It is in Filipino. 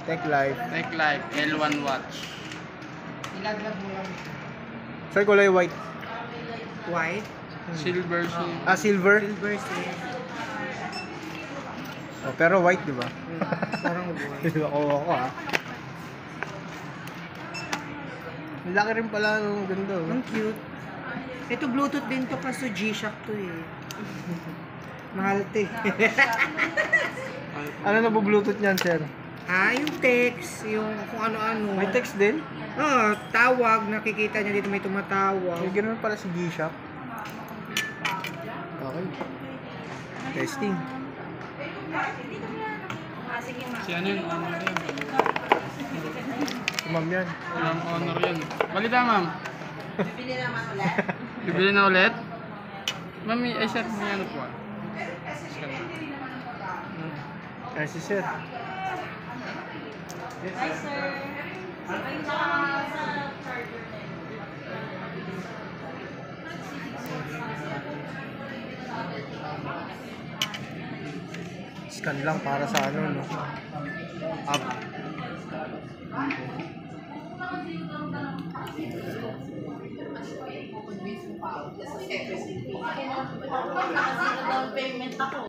Tech Life. Tech Life L1 watch. Ilaglag mo lang. Sir, kulay white. White. Silver siya. Silver. Silver same. Oh, pero white, di ba? Parang white. Ako ah. Laki rin pala, no? Ganda. Oh. Ang cute. Ito Bluetooth din to, kaso G-Shock to eh. Mahal to eh. Ano na po Bluetooth niyan, sir? Yung text, yung kung ano-ano. May text din? Tawag, nakikita niya dito may tumatawag. May ganun pala si G-Shock. Okay. Testing. Si ano yun? Honor yun. Si ma'am yan. Ma'am Honor yun. Balita ma'am. Bibili naman ulit. Bibili na ulit? Ma'am, ay sir, may ano po ah. Ay, si sir. Hi, sir. Ay, sa charger na yun. Scan lang para sa ano, no? App. Kasi down payment ako.